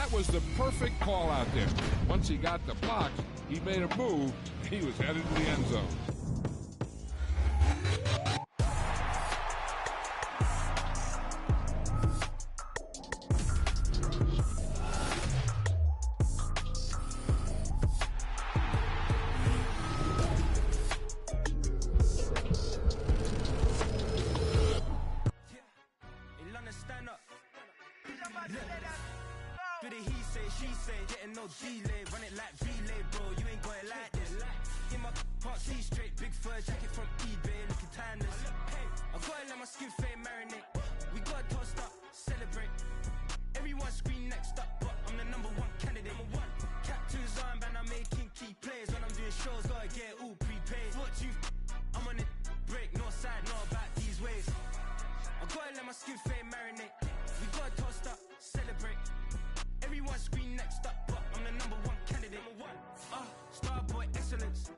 That was the perfect call out there. Once he got the box, he made a move. He was headed to the end zone. Do the he say, she say, getting no delay, run it like relay, bro, you ain't got it like this. In my part C straight, big fur jacket from eBay, looking timeless. I gotta let my skin fade marinate, we gotta toast up, celebrate. Everyone scream next up, but I'm the #1 candidate. Captain's armband, I'm making key plays. When I'm doing shows, gotta get all prepaid. What you, I'm on it, break, no side, no about these ways. I gotta let my skin fade marinate, we gotta toast up, celebrate. Everyone scream next up, but I'm the #1 candidate. Starboy excellence.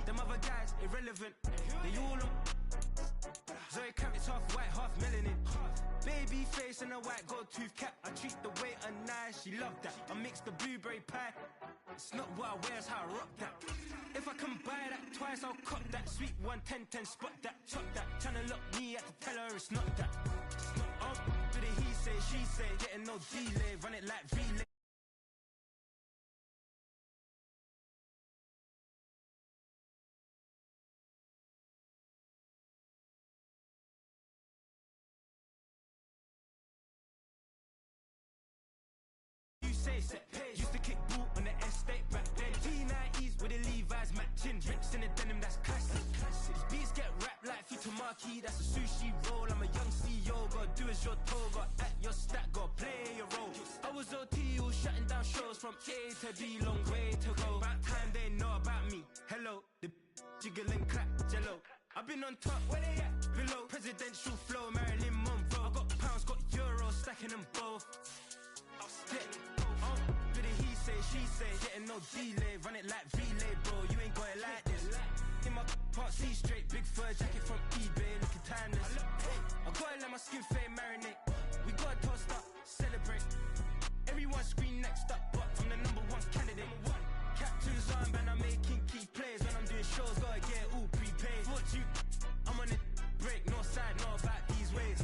Them other guys irrelevant. They all on. Zoe Camp, it's half white, half melanin. Baby face and a white gold tooth cap. I treat the waiter nice, she love that. I mix the blueberry pie. It's not what I wear, it's how I rock that. If I can buy that twice, I'll cop that. Sweet 110, spot that, chop that. Tryna lock me at the tell her it's not that. Do the he say, she say, getting no delay, run it like relay. Used to kick boot on the estate back then. T90s with the Levi's matching. Rips in the denim, that's classic. These beats get wrapped like Futamaki, that's a sushi roll. I'm a young CEO, gotta do as you're told. Got at your stat, gotta play your role. I was OT, all shutting down shows from A to B, long way to go. About time they know about me. Hello, the jiggle and clap, jello. I've been on top, where they at? Below, presidential flow, Marilyn Monroe. I got pounds, got euros, stacking them both. She say, getting no delay, run it like relay, bro, you ain't got it like this. In my part C straight, big fur jacket from eBay, looking timeless. I gotta let my skin fade marinate, we gotta toast up, celebrate. Everyone scream next up, but I'm the #1 candidate. Captain's armband, I'm making key plays. When I'm doing shows, gotta get all prepaid. What you, I'm on it, break, no side, no about these ways.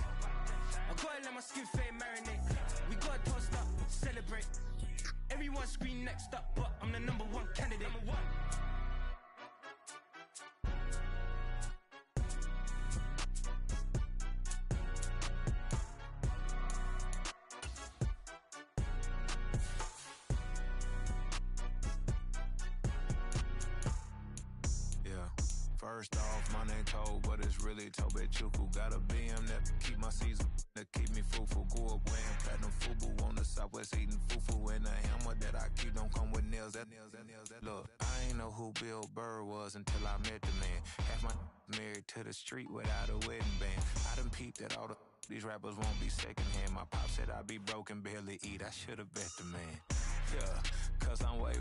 I gotta let my skin fade marinate, we gotta toast up, celebrate. Everyone scream next up, but I'm the #1 candidate. First off, my name Toad, but it's really Tobe Chuku. Got a BM that keep my season, that keep me fruitful. Grew up wearing platinum FUBU on the Southwest, eating fufu. And the hammer that I keep don't come with nails. That look, I ain't know who Bill Burr was until I met the man. Half my married to the street without a wedding band. I done peeped that all these rappers won't be secondhand. My pop said I'd be broken, barely eat. I should've bet the man. Yeah, cause I'm way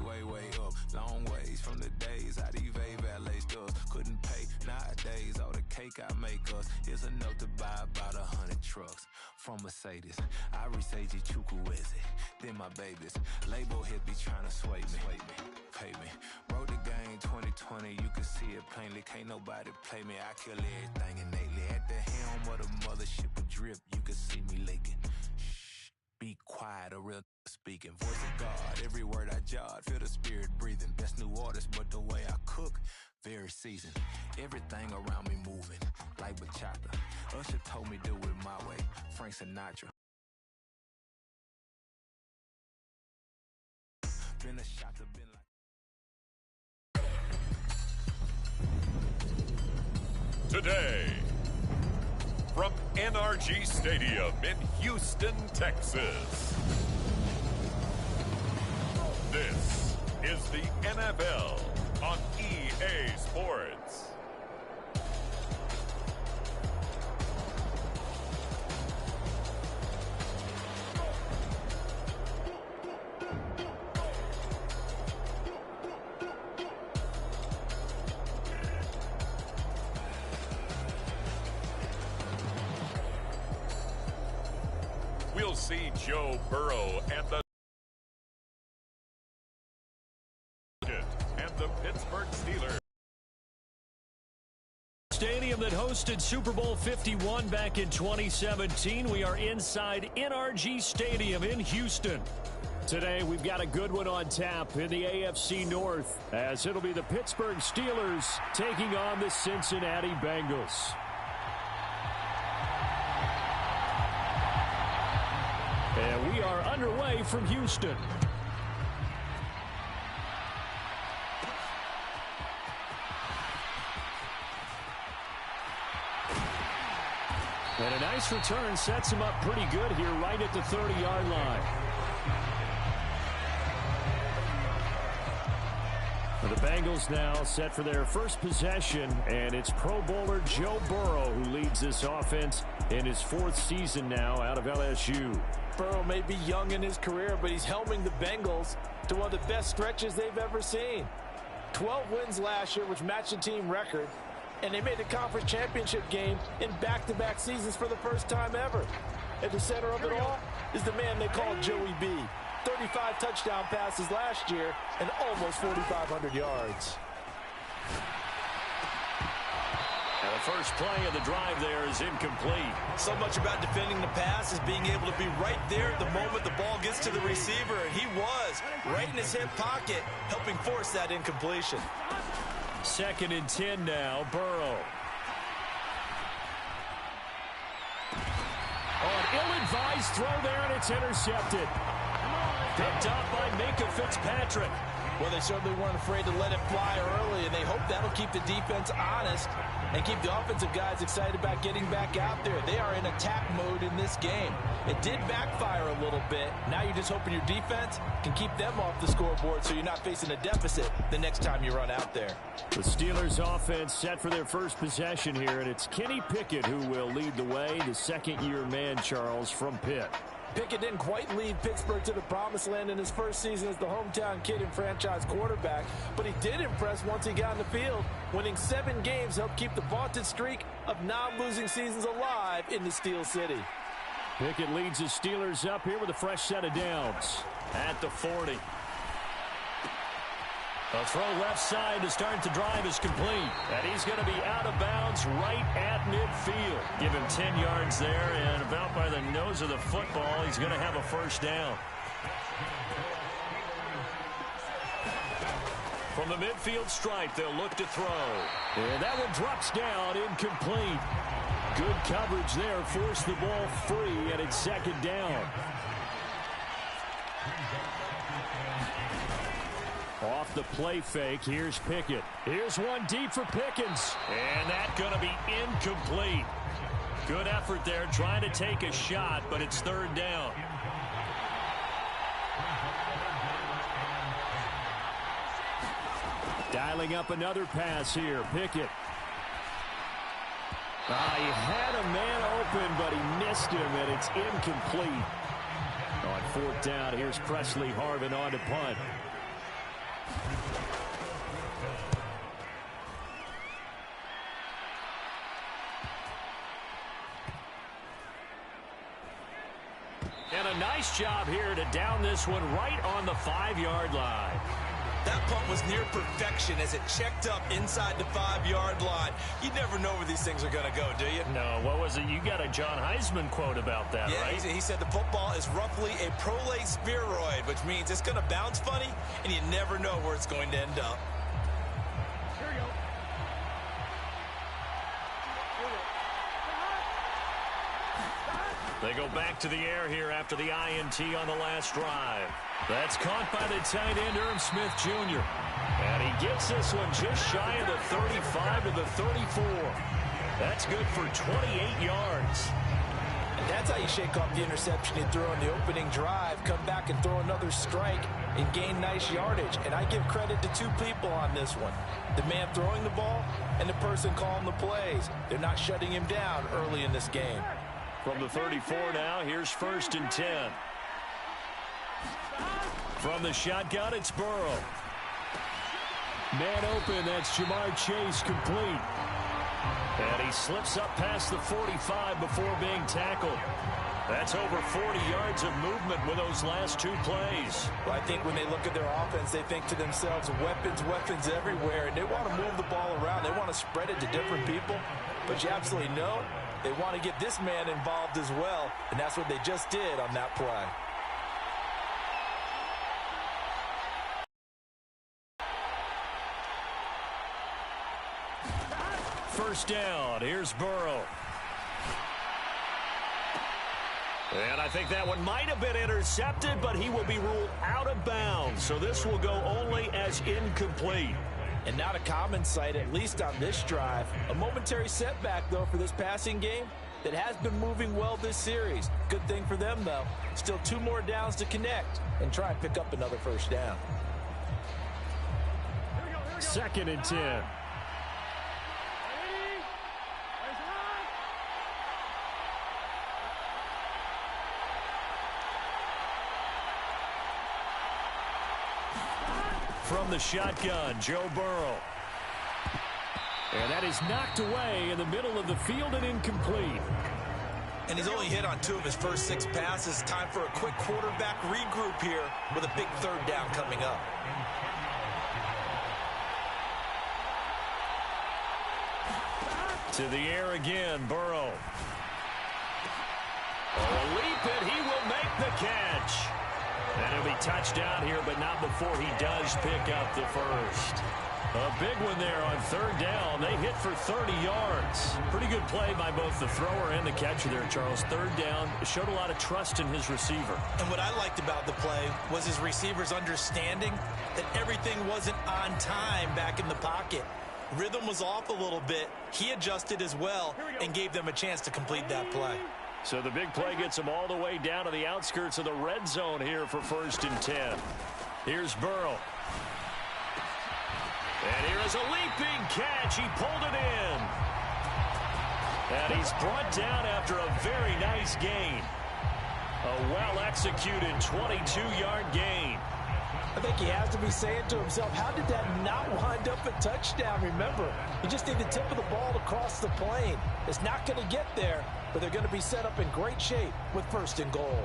up, long ways from the days how these valet stores couldn't pay. Nowadays, all the cake I make us is enough to buy about 100 trucks from Mercedes. I resage Chukwueze, then my babies. Label hit be trying to sway me, pay me. Wrote the game 2020, you can see it plainly. Can't nobody play me, I kill everything innately. At the helm of the mothership of drip, you can see me leaking. Shh, be quiet, a real speaking. Voice of God, every word I jot, feel the spirit breathing. Best new artist, but the way I cook, very seasoned. Everything around me moving, like bachata. Usher told me do it my way, Frank Sinatra. Been a shot to been like. Today, from NRG Stadium in Houston, Texas. This is the NFL on EA Sports. We'll see Joe Burrow and the stadium that hosted Super Bowl 51 back in 2017. We are inside NRG Stadium in Houston. Today, we've got a good one on tap in the AFC North, as it'll be the Pittsburgh Steelers taking on the Cincinnati Bengals. And we are underway from Houston. And a nice return sets him up pretty good here right at the 30-yard line. The Bengals now set for their first possession, and it's Pro Bowler Joe Burrow who leads this offense in his 4th season now out of LSU. Burrow may be young in his career, but he's helming the Bengals to one of the best stretches they've ever seen. 12 wins last year, which matched the team record, and they made the conference championship game in back-to-back seasons for the first time ever. At the center of it all is the man they call Joey B. 35 touchdown passes last year and almost 4,500 yards. And the first play of the drive there is incomplete. So much about defending the pass is being able to be right there at the moment the ball gets to the receiver, and he was right in his hip pocket, helping force that incompletion. 2nd and 10 now, Burrow. An ill-advised throw there, and it's intercepted. Picked up by Minka Fitzpatrick. Well, they certainly weren't afraid to let it fly early, and they hope that'll keep the defense honest and keep the offensive guys excited about getting back out there. They are in attack mode in this game. It did backfire a little bit. Now you're just hoping your defense can keep them off the scoreboard so you're not facing a deficit the next time you run out there. The Steelers offense set for their first possession here, and it's Kenny Pickett who will lead the way, the second-year man, Charles, from Pitt. Pickett didn't quite lead Pittsburgh to the promised land in his first season as the hometown kid and franchise quarterback, but he did impress once he got in the field. Winning 7 games helped keep the vaunted streak of non-losing seasons alive in the Steel City. Pickett leads the Steelers up here with a fresh set of downs at the 40. A throw left side to start the drive is complete. And he's going to be out of bounds right at midfield. Give him 10 yards there, and about by the nose of the football, he's going to have a first down. From the midfield stripe, they'll look to throw. And that one drops down, incomplete. Good coverage there, forced the ball free, and it's 2nd down. Off the play fake, here's Pickett. Here's one deep for Pickens. And that's going to be incomplete. Good effort there, trying to take a shot, but it's 3rd down. Dialing up another pass here, Pickett. He had a man open, but he missed him, and it's incomplete. On 4th down, here's Presley Harvin on to punt. And a nice job here to down this one right on the 5-yard line. That punt was near perfection as it checked up inside the 5-yard line. You never know where these things are going to go, do you? No, what was it? You got a John Heisman quote about that, yeah, right? He said the football is roughly a prolate spheroid, which means it's going to bounce funny, and you never know where it's going to end up. Here we go. They go back to the air here after the INT on the last drive. That's caught by the tight end, Irv Smith Jr. And he gets this one just shy of the 35 to the 34. That's good for 28 yards. And that's how you shake off the interception he threw on the opening drive, come back and throw another strike and gain nice yardage. And I give credit to 2 people on this one. The man throwing the ball and the person calling the plays. They're not shutting him down early in this game. From the 34 now, here's 1st and 10. From the shotgun, it's Burrow. Man open, that's Jamar Chase complete. And he slips up past the 45 before being tackled. That's over 40 yards of movement with those last two plays. Well, I think when they look at their offense, they think to themselves, weapons, weapons everywhere. And they want to move the ball around. They want to spread it to different people. But you absolutely know they want to get this man involved as well. And that's what they just did on that play. First down. Here's Burrow. And I think that one might have been intercepted, but he will be ruled out of bounds. So this will go only as incomplete. And not a common sight, at least on this drive. A momentary setback, though, for this passing game that has been moving well this series. Good thing for them, though. Still 2 more downs to connect and try and pick up another first down. 2nd and 10. From the shotgun, Joe Burrow. And that is knocked away in the middle of the field and incomplete. And he's only hit on 2 of his first 6 passes. Time for a quick quarterback regroup here with a big 3rd down coming up. To the air again, Burrow. A leap, and he will make the catch. And he'll be touchdown here, but not before he does pick up the first. A big one there on 3rd down. They hit for 30 yards. Pretty good play by both the thrower and the catcher there, Charles. 3rd down showed a lot of trust in his receiver. And what I liked about the play was his receiver's understanding that everything wasn't on time back in the pocket. Rhythm was off a little bit. He adjusted as well and gave them a chance to complete that play. So the big play gets him all the way down to the outskirts of the red zone here for 1st and 10. Here's Burrow. And here is a leaping catch. He pulled it in. And he's brought down after a very nice gain. A well-executed 22-yard gain. I think he has to be saying to himself, how did that not wind up a touchdown? Remember, you just need the tip of the ball to cross the plane. It's not going to get there, but they're going to be set up in great shape with 1st and goal.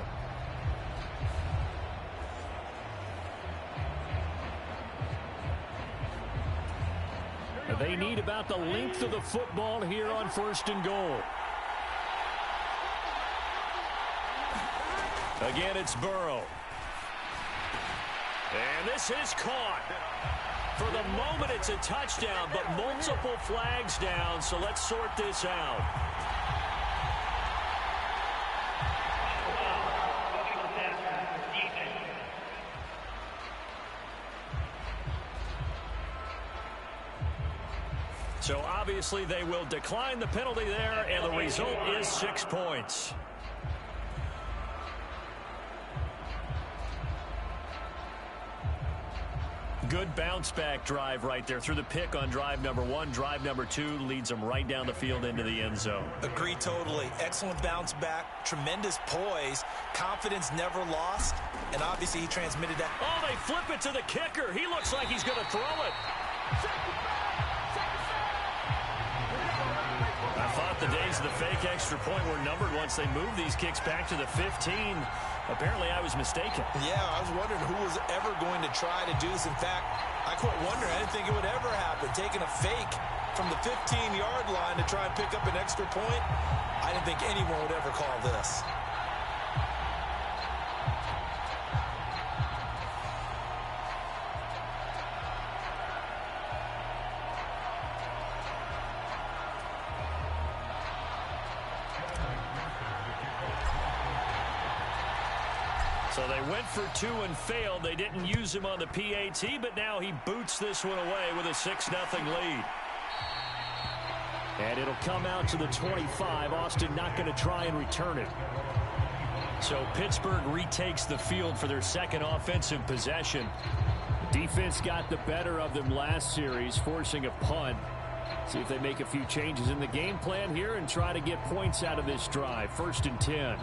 They need about the length of the football here on 1st and goal. Again, it's Burrow. And this is caught. For the moment, it's a touchdown, but multiple flags down, so let's sort this out. So obviously they will decline the penalty there, and the result is 6 points. Good bounce-back drive right there through the pick on drive number 1. Drive number 2 leads them right down the field into the end zone. Agree totally. Excellent bounce back, tremendous poise, confidence never lost, and obviously he transmitted that. Oh, they flip it to the kicker. He looks like he's going to throw it. I thought the days of the fake extra point were numbered once they moved these kicks back to the 15. Apparently, I was mistaken. Yeah, I was wondering who was ever going to try to do this. In fact, I quit wondering. I didn't think it would ever happen. Taking a fake from the 15-yard line to try and pick up an extra point, I didn't think anyone would ever call this. So they went for 2 and failed. They didn't use him on the PAT, but now he boots this one away with a 6-0 lead. And it'll come out to the 25. Austin not going to try and return it. So Pittsburgh retakes the field for their second offensive possession. Defense got the better of them last series, forcing a punt. See if they make a few changes in the game plan here and try to get points out of this drive. 1st and 10.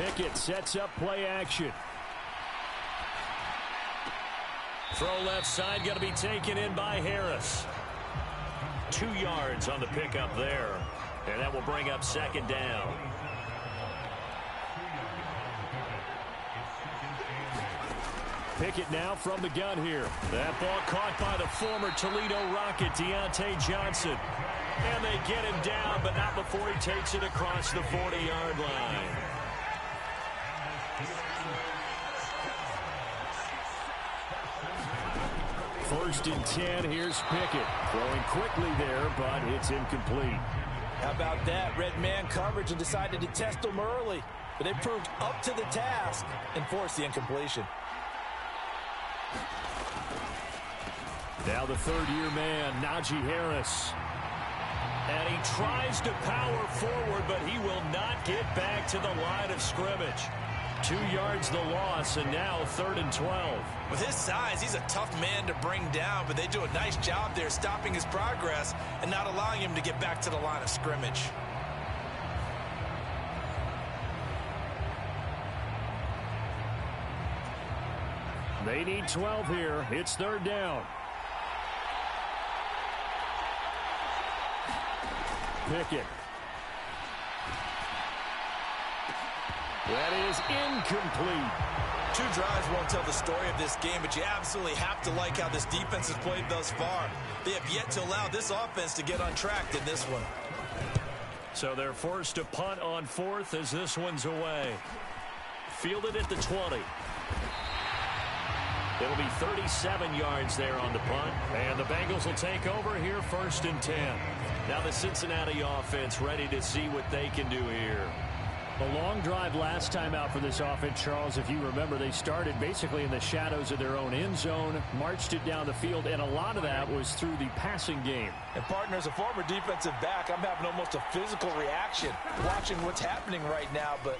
Pickett sets up play action. Throw left side, going to be taken in by Harris. 2 yards on the pickup there. And that will bring up second down. Pickett now from the gun here. That ball caught by the former Toledo Rocket, Deontay Johnson. And they get him down, but not before he takes it across the 40-yard line. First and 10, here's Pickett. Throwing quickly there, but it's incomplete. How about that? Red man coverage and decided to test them early. But they proved up to the task and forced the incompletion. Now the third-year man, Najee Harris. And he tries to power forward, but he will not get back to the line of scrimmage. 2 yards the loss, and now 3rd and 12. With his size, he's a tough man to bring down, but they do a nice job there stopping his progress and not allowing him to get back to the line of scrimmage. They need 12 here. It's 3rd down. Pickett. That is incomplete. 2 drives won't tell the story of this game, but you absolutely have to like how this defense has played thus far. They have yet to allow this offense to get untracked in this one. So they're forced to punt on 4th as this one's away. Fielded at the 20. It'll be 37 yards there on the punt. And the Bengals will take over here 1st and 10. Now the Cincinnati offense ready to see what they can do here. A long drive last time out for this offense, Charles. If you remember, they started basically in the shadows of their own end zone, marched it down the field, and a lot of that was through the passing game. And, partner, as a former defensive back, I'm having almost a physical reaction watching what's happening right now. But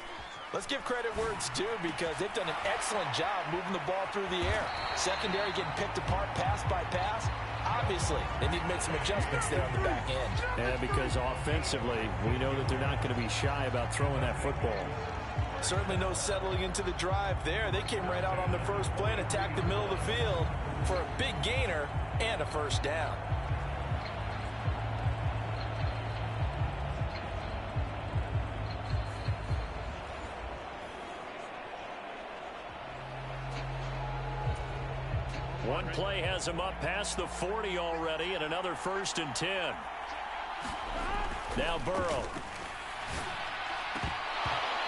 let's give credit where it's due because they've done an excellent job moving the ball through the air. Secondary getting picked apart pass by pass. Obviously, they need to make some adjustments there on the back end. Yeah, because offensively, we know that they're not going to be shy about throwing that football. Certainly no settling into the drive there. They came right out on the first play and attacked the middle of the field for a big gainer and a 1st down. One play has him up past the 40 already, and another 1st and 10. Now Burrow.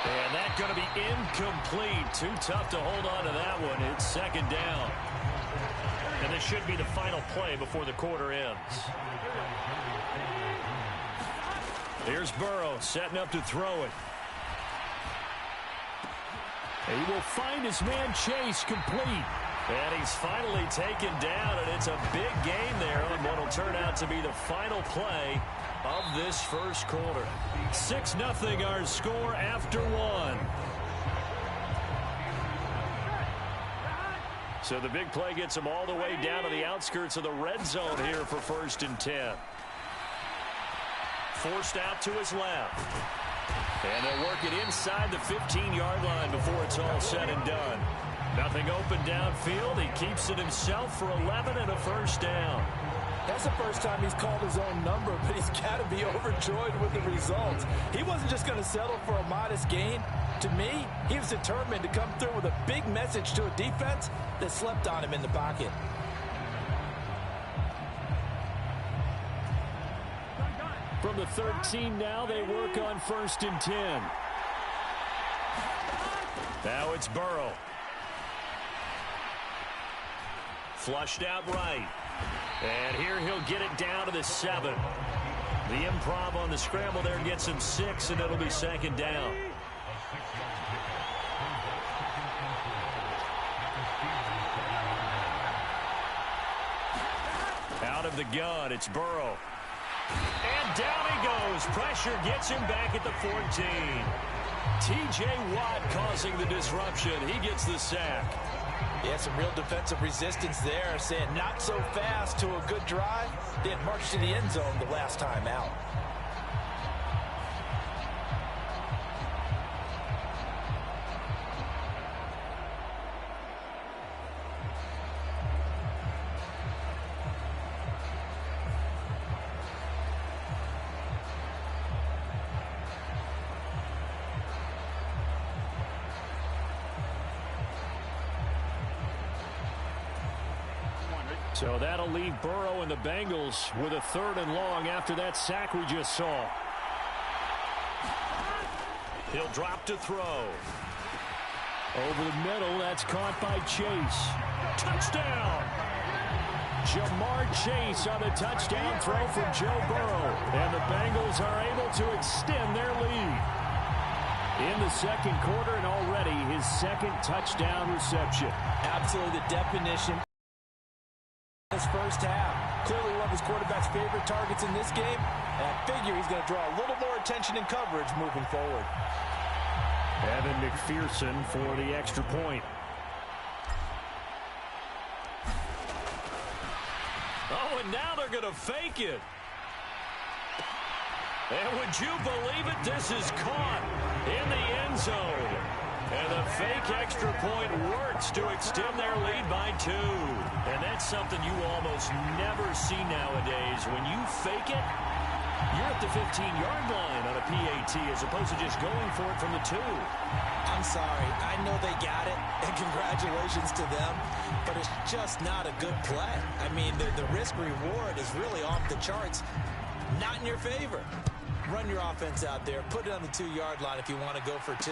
And that's going to be incomplete. Too tough to hold on to that one. It's 2nd down. And this should be the final play before the quarter ends. Here's Burrow setting up to throw it. He will find his man Chase complete. And he's finally taken down, and it's a big gain there on what will turn out to be the final play of this first quarter. 6-0 our score after 1. So the big play gets him all the way down to the outskirts of the red zone here for 1st and 10. Forced out to his left. And they'll work it inside the 15-yard line before it's all said and done. Nothing open downfield. He keeps it himself for 11 and a 1st down. That's the first time he's called his own number, but he's got to be overjoyed with the results. He wasn't just going to settle for a modest gain. To me, he was determined to come through with a big message to a defense that slept on him in the pocket. From the 13 now, they work on 1st and 10. Now it's Burrow. Flushed out right. And here he'll get it down to the 7. The improv on the scramble there gets him 6, and it'll be 2nd down. Out of the gun, it's Burrow. And down he goes. Pressure gets him back at the 14. T.J. Watt causing the disruption. He gets the sack. Yeah, some real defensive resistance there, saying not so fast to a good drive. They had marched to the end zone the last time out. So that'll leave Burrow and the Bengals with a 3rd and long after that sack we just saw. He'll drop to throw. Over the middle, that's caught by Chase. Touchdown! Jamar Chase on the touchdown throw from Joe Burrow. And the Bengals are able to extend their lead. In the second quarter and already his 2nd touchdown reception. Absolutely the definition. His first half. Clearly one of his quarterback's favorite targets in this game. And I figure he's going to draw a little more attention and coverage moving forward. Evan McPherson for the extra point. Oh, and now they're going to fake it. And would you believe it? This is caught in the end zone. And the fake extra point works to extend their lead by 2. And that's something you almost never see nowadays. When you fake it, you're at the 15-yard line on a PAT as opposed to just going for it from the 2. I'm sorry. I know they got it, and congratulations to them, but it's just not a good play. I mean, the risk-reward is really off the charts. Not in your favor. Run your offense out there. Put it on the 2-yard line if you want to go for 2.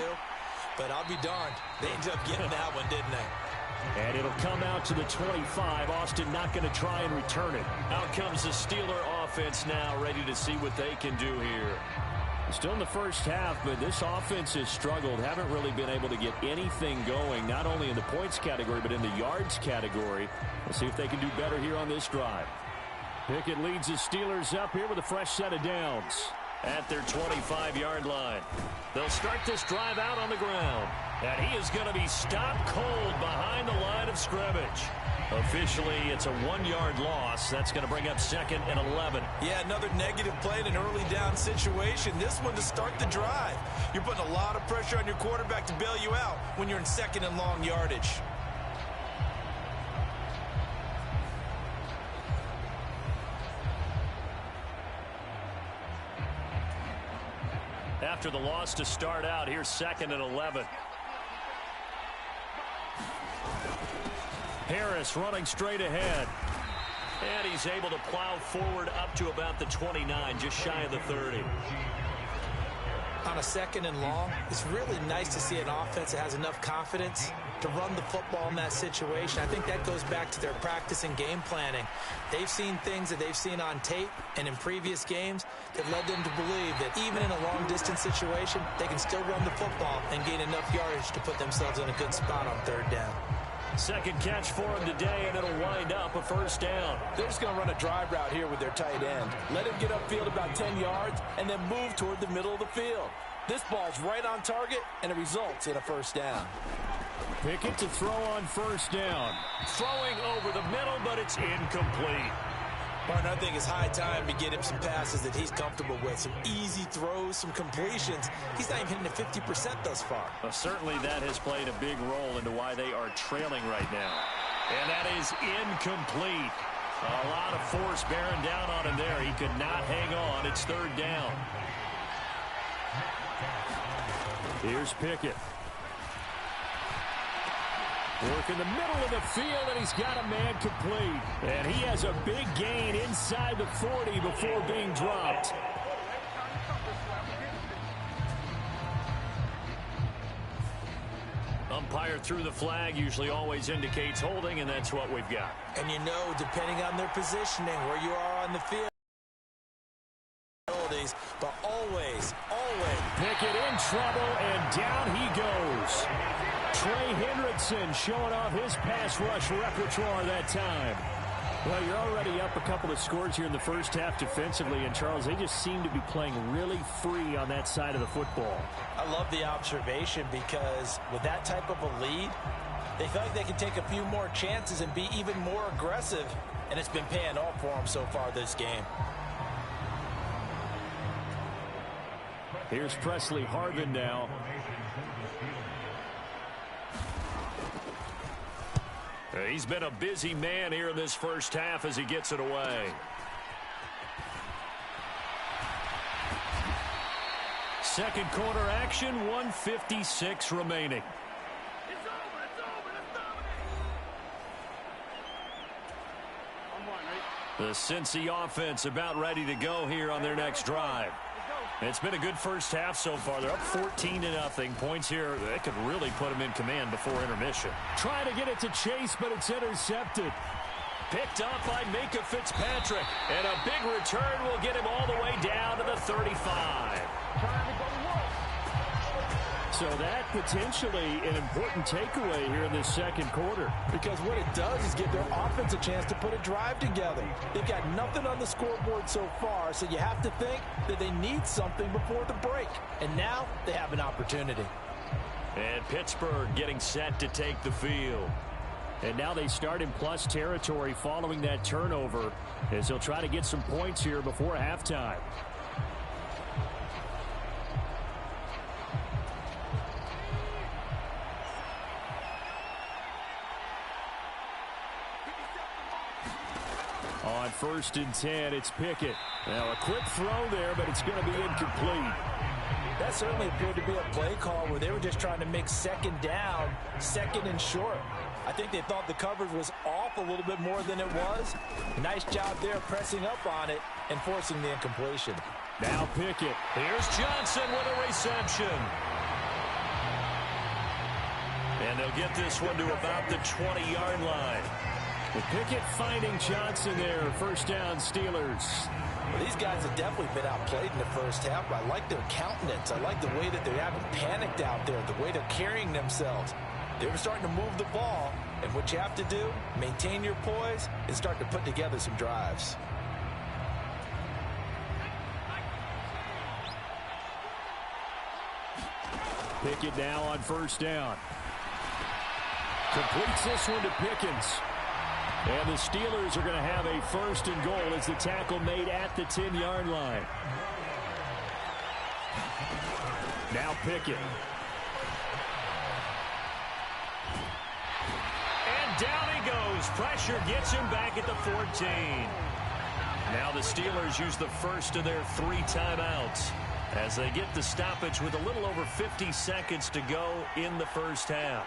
But I'll be darned. They ended up getting that one, didn't they? And it'll come out to the 25. Austin not going to try and return it. Out comes the Steeler offense now, ready to see what they can do here. Still in the first half, but this offense has struggled. Haven't really been able to get anything going, not only in the points category, but in the yards category. We'll see if they can do better here on this drive. Pickett leads the Steelers up here with a fresh set of downs at their 25-yard line. They'll start this drive out on the ground. And he is going to be stopped cold behind the line of scrimmage. Officially, it's a 1-yard loss. That's going to bring up 2nd and 11. Yeah, another negative play in an early down situation. This one to start the drive. You're putting a lot of pressure on your quarterback to bail you out when you're in 2nd and long yardage. After the loss to start out, here's 2nd and 11. Harris running straight ahead. And he's able to plow forward up to about the 29, just shy of the 30. On a 2nd and long, it's really nice to see an offense that has enough confidence to run the football in that situation. I think that goes back to their practice and game planning. They've seen things that they've seen on tape and in previous games that led them to believe that even in a long-distance situation, they can still run the football and gain enough yardage to put themselves in a good spot on 3rd down. 2nd catch for him today, and it'll wind up a 1st down. They're just going to run a drive route here with their tight end. Let him get upfield about 10 yards and then move toward the middle of the field. This ball's right on target, and it results in a 1st down. Pickett to throw on 1st down. Throwing over the middle, but it's incomplete. Martin, I think it's high time to get him some passes that he's comfortable with. Some easy throws, some completions. He's not even hitting the 50% thus far. Well, certainly that has played a big role into why they are trailing right now. And that is incomplete. A lot of force bearing down on him there. He could not hang on. It's 3rd down. Here's Pickett. Work in the middle of the field, and he's got a man complete. And he has a big gain inside the 40 before being dropped. Umpire threw the flag, usually always indicates holding, and that's what we've got. And you know, depending on their positioning, where you are on the field, but always Pickett in trouble, and down he goes. Trey Hendrickson showing off his pass rush repertoire that time. Well, you're already up a couple of scores here in the first half defensively, and Charles, they just seem to be playing really free on that side of the football. I love the observation because with that type of a lead, they feel like they can take a few more chances and be even more aggressive, and it's been paying off for them so far this game. Here's Presley Harvin now. He's been a busy man here in this first half as he gets it away. Second quarter action, 1:56 remaining. The Cincy offense about ready to go here on their next drive. It's been a good first half so far. They're up 14-0. Points here, they could really put them in command before intermission. Trying to get it to Chase, but it's intercepted. Picked up by Minka Fitzpatrick. And a big return will get him all the way down to the 35. So that potentially an important takeaway here in this second quarter. Because what it does is give their offense a chance to put a drive together. They've got nothing on the scoreboard so far, so you have to think that they need something before the break. And now they have an opportunity. And Pittsburgh getting set to take the field. And now they start in plus territory following that turnover as they'll try to get some points here before halftime. On 1st and 10, it's Pickett. Now a quick throw there, but it's going to be incomplete. That certainly appeared to be a play call where they were just trying to make second down, second and short. I think they thought the coverage was off a little bit more than it was. Nice job there pressing up on it and forcing the incompletion. Now Pickett. Here's Johnson with a reception. And they'll get this one to about the 20-yard line. With Pickett finding Johnson there. First down, Steelers. Well, these guys have definitely been outplayed in the first half, but I like their countenance. I like the way that they haven't panicked out there, the way they're carrying themselves. They were starting to move the ball, and what you have to do, maintain your poise and start to put together some drives. Pickett now on first down. Completes this one to Pickens. And the Steelers are going to have a first and goal as the tackle made at the 10-yard line. Now Pickett. And down he goes. Pressure gets him back at the 14. Now the Steelers use the first of their 3 timeouts as they get the stoppage with a little over 50 seconds to go in the first half.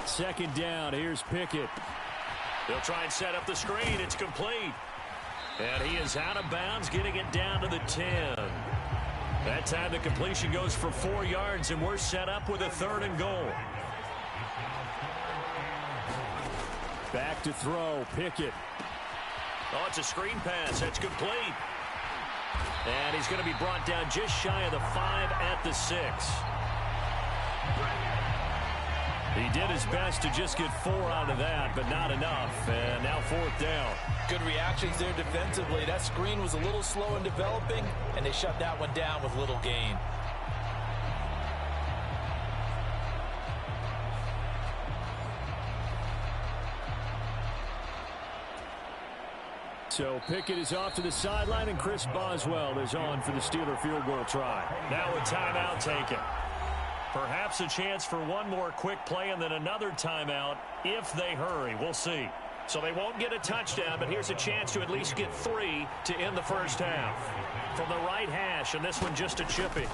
Second down, here's Pickett. They'll try and set up the screen. It's complete. And he is out of bounds, getting it down to the 10. That time the completion goes for 4 yards, and we're set up with a 3rd and goal. Back to throw, Pickett. Oh, it's a screen pass. That's complete. And he's going to be brought down just shy of the 5 at the 6. He did his best to just get 4 out of that, but not enough. And now 4th down. Good reactions there defensively. That screen was a little slow in developing, and they shut that one down with little gain. So Pickett is off to the sideline, and Chris Boswell is on for the Steeler field goal try. Now a timeout taken. Perhaps a chance for one more quick play and then another timeout if they hurry. We'll see. So they won't get a touchdown, but here's a chance to at least get 3 to end the first half. From the right hash, and this one just a chippy.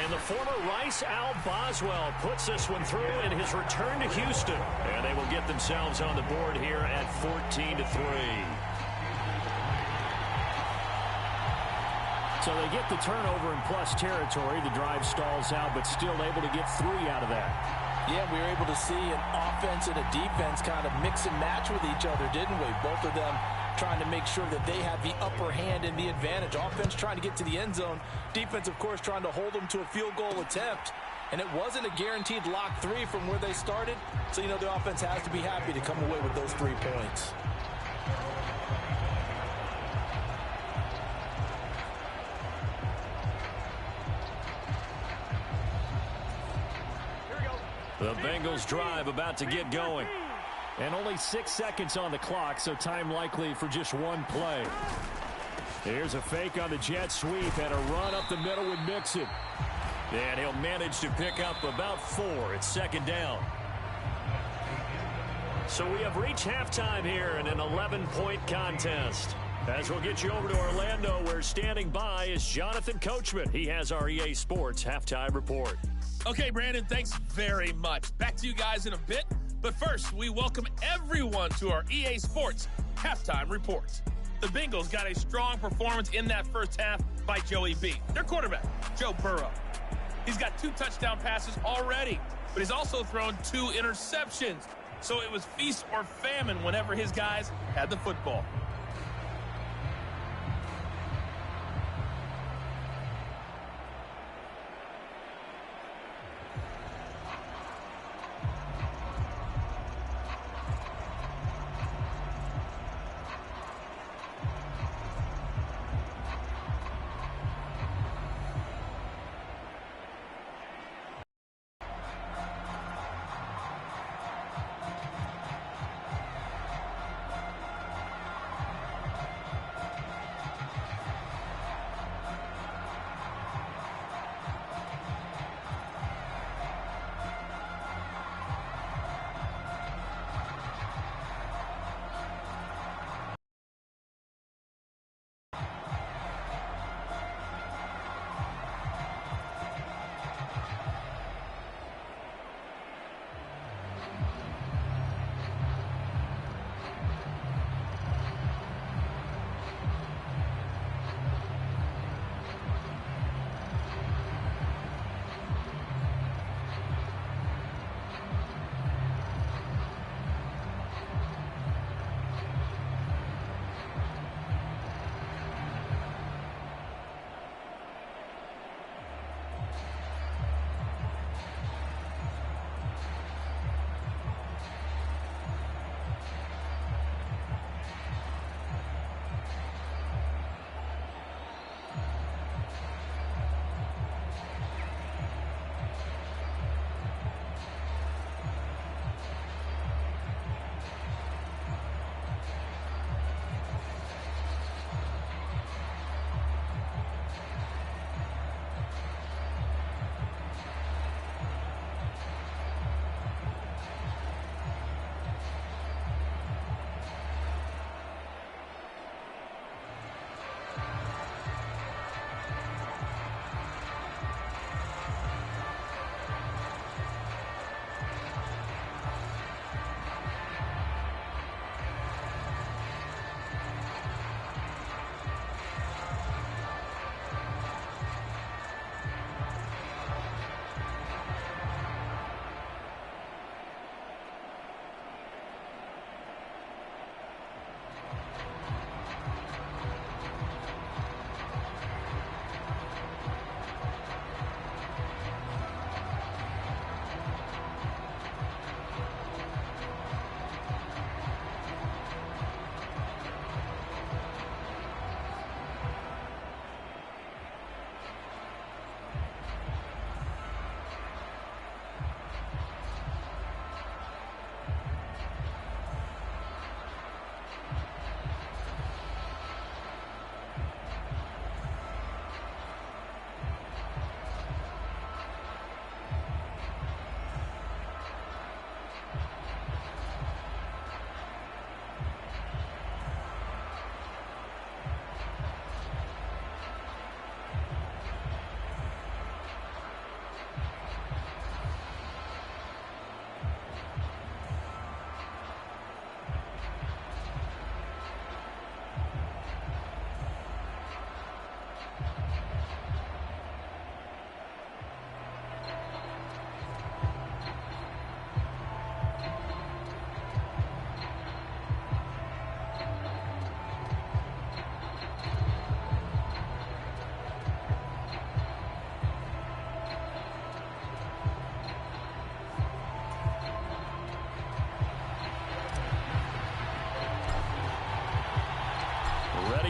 And the former Rice Al Boswell puts this one through in his return to Houston. And they will get themselves on the board here at 14-3. So they get the turnover in plus territory. The drive stalls out, but still able to get 3 out of that. Yeah, we were able to see an offense and a defense kind of mix and match with each other, didn't we? Both of them trying to make sure that they have the upper hand and the advantage. Offense trying to get to the end zone. Defense, of course, trying to hold them to a field goal attempt. And it wasn't a guaranteed lock 3 from where they started. So, you know, the offense has to be happy to come away with those 3 points. The Bengals drive about to get going. And only 6 seconds on the clock, so time likely for just 1 play. Here's a fake on the jet sweep and a run up the middle with Mixon. And he'll manage to pick up about 4. It's 2nd down. So we have reached halftime here in an 11-point contest. As we'll get you over to Orlando, where standing by is Jonathan Coachman. He has our EA Sports halftime report. Okay, Brandon, thanks very much. Back to you guys in a bit. But first, we welcome everyone to our EA Sports Halftime Report. The Bengals got a strong performance in that first half by Joey B, their quarterback, Joe Burrow. He's got 2 touchdown passes already, but he's also thrown 2 interceptions. So it was feast or famine whenever his guys had the football.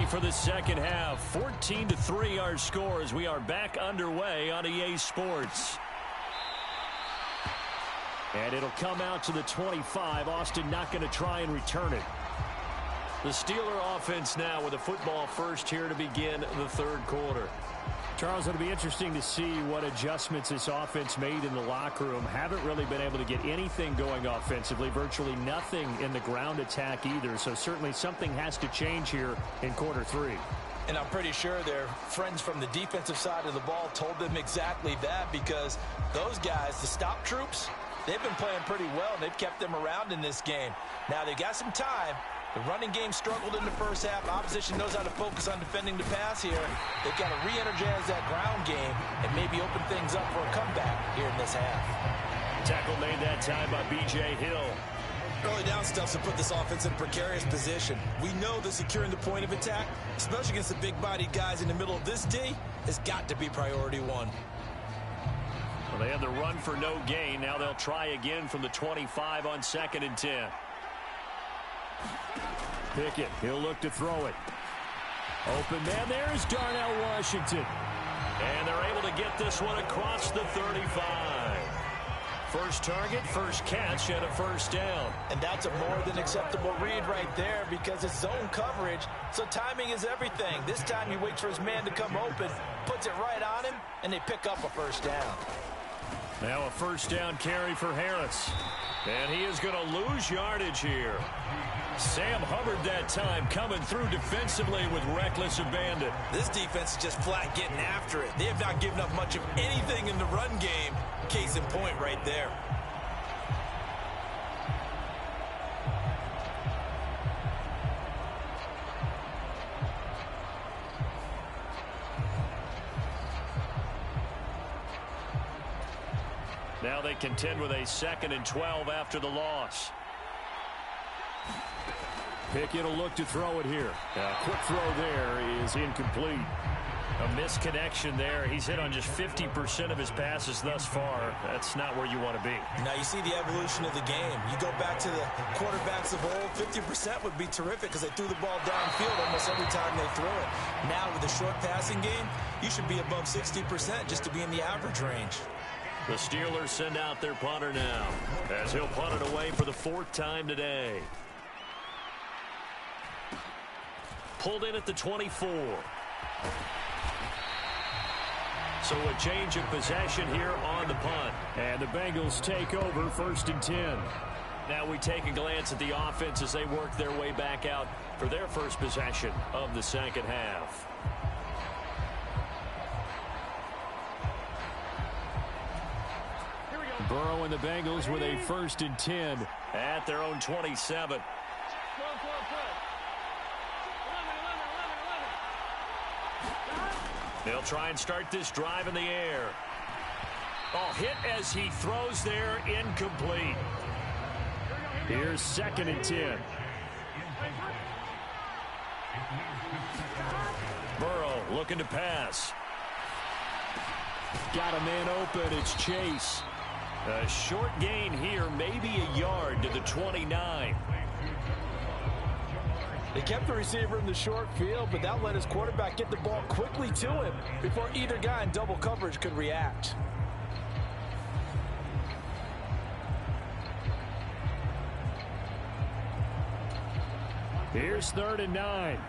For the second half, 14-3 our score as we are back underway on EA Sports. And it'll come out to the 25. Austin not going to try and return it. The Steeler offense now with a football first here to begin the third quarter. Charles, it'll be interesting to see what adjustments this offense made in the locker room. Haven't really been able to get anything going offensively, virtually nothing in the ground attack either. So certainly something has to change here in quarter 3. And I'm pretty sure their friends from the defensive side of the ball told them exactly that, because those guys, the stop troops, they've been playing pretty well, and they've kept them around in this game. Now, they've got some time. The running game struggled in the first half. Opposition knows how to focus on defending the pass here. They've got to re-energize that ground game and maybe open things up for a comeback here in this half. Tackle made that time by B.J. Hill. Early down stuffs to put this offense in a precarious position. We know that securing the point of attack, especially against the big-bodied guys in the middle of this D, has got to be priority one. Well, they had the run for no gain. Now they'll try again from the 25 on 2nd and 10. Pickett, he'll look to throw it. Open man, there's Darnell Washington. And they're able to get this one across the 35. First target, first catch, and a first down. And that's a more than acceptable read right there because it's zone coverage, so timing is everything. This time he waits for his man to come open, puts it right on him, and they pick up a first down. Now a first down carry for Harris. And he is going to lose yardage here. Sam Hubbard that time coming through defensively with reckless abandon. This defense is just flat getting after it. They have not given up much of anything in the run game. Case in point right there. Now they contend with a 2nd and 12 after the loss. Pickett will look to throw it here. A quick throw there is incomplete. A misconnection there. He's hit on just 50% of his passes thus far. That's not where you want to be. Now you see the evolution of the game. You go back to the quarterbacks of old, 50% would be terrific because they threw the ball downfield almost every time they throw it. Now with the short passing game, you should be above 60% just to be in the average range. The Steelers send out their punter now as he'll punt it away for the 4th time today. Pulled in at the 24. So a change of possession here on the punt. And the Bengals take over 1st and 10. Now we take a glance at the offense as they work their way back out for their first possession of the 2nd half. Burrow and the Bengals with a 1st and 10 at their own 27. They'll try and start this drive in the air. Oh, hit as he throws there, incomplete. Here's 2nd and 10. Burrow looking to pass. Got a man open, it's Chase. A short gain here, maybe a yard to the 29. They kept the receiver in the short field, but that let his quarterback get the ball quickly to him before either guy in double coverage could react. Here's 3rd and 9.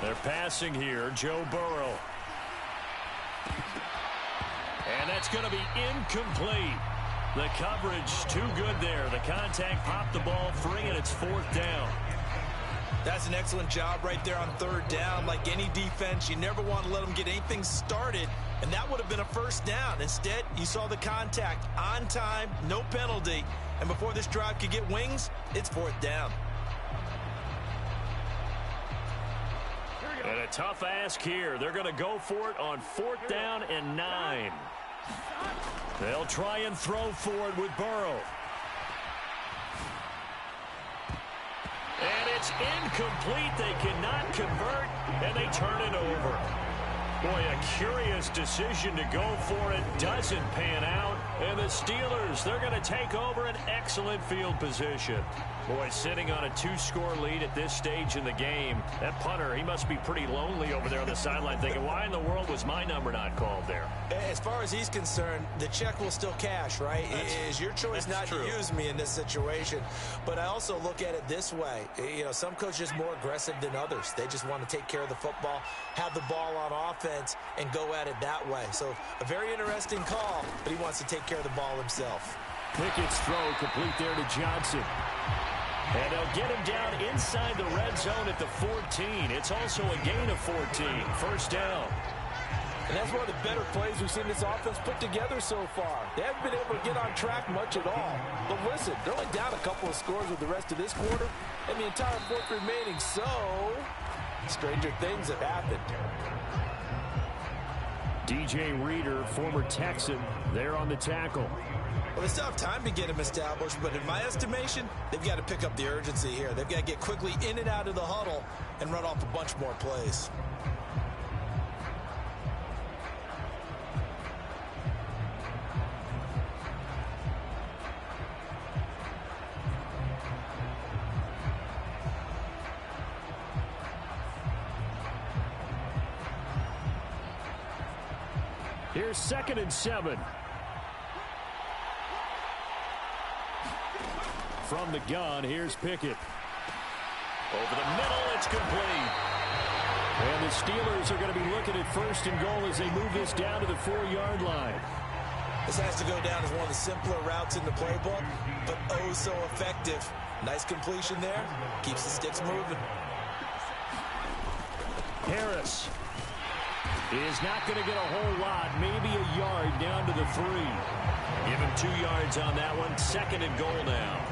They're passing here, Joe Burrow. And that's going to be incomplete. The coverage too good there. The contact popped the ball free, and it's 4th down. That's an excellent job right there on 3rd down. Like any defense, you never want to let them get anything started, and that would have been a first down. Instead, you saw the contact on time, no penalty, and before this drive could get wings, it's 4th down. And a tough ask here. They're going to go for it on 4th down and 9. They'll try and throw for it with Burrow. And it's incomplete. They cannot convert, and they turn it over. Boy, a curious decision to go for it. Doesn't pan out. And the Steelers, they're going to take over an excellent field position. Boy, sitting on a 2-score lead at this stage in the game. That punter, he must be pretty lonely over there on the sideline thinking, why in the world was my number not called there? As far as he's concerned, the check will still cash, right? It is your choice not to use me in this situation. But I also look at it this way. You know, some coaches are more aggressive than others. They just want to take care of the football, have the ball on offense, and go at it that way. So a very interesting call, but he wants to take care of the ball himself. Pickett's throw complete there to Johnson. And they'll get him down inside the red zone at the 14. It's also a gain of 14. First down. And that's one of the better plays we've seen this offense put together so far. They haven't been able to get on track much at all. But listen, they're only down a couple of scores with the rest of this quarter and the entire fourth remaining. So, stranger things have happened. DJ Reader, former Texan, there on the tackle. Well, they still have time to get him established, but in my estimation, they've got to pick up the urgency here. They've got to get quickly in and out of the huddle and run off a bunch more plays. Here's 2nd and 7. From the gun, here's Pickett. Over the middle, it's complete. And the Steelers are going to be looking at 1st and goal as they move this down to the 4-yard line. This has to go down as one of the simpler routes in the playbook, but oh so effective. Nice completion there. Keeps the sticks moving. Harris is not going to get a whole lot, maybe a yard down to the 3. Give him 2 yards on that one. 2nd and goal now.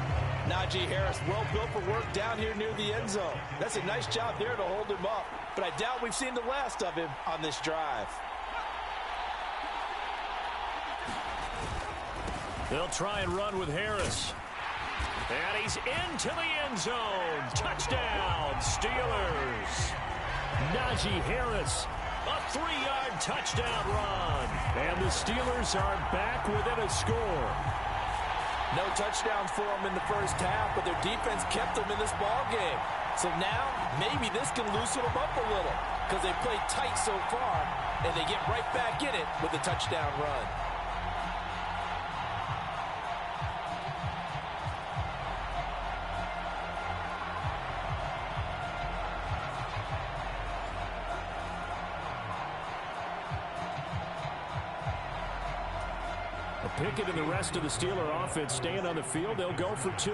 Najee Harris, well built for work down here near the end zone. That's a nice job there to hold him up. But I doubt we've seen the last of him on this drive. They'll try and run with Harris. And he's into the end zone. Touchdown, Steelers. Najee Harris, a 3-yard touchdown run. And the Steelers are back within a score. No touchdowns for them in the first half, but their defense kept them in this ball game. So now, maybe this can loosen them up a little because they played tight so far, and they get right back in it with a touchdown run. Pickett and the rest of the Steeler offense staying on the field. They'll go for 2.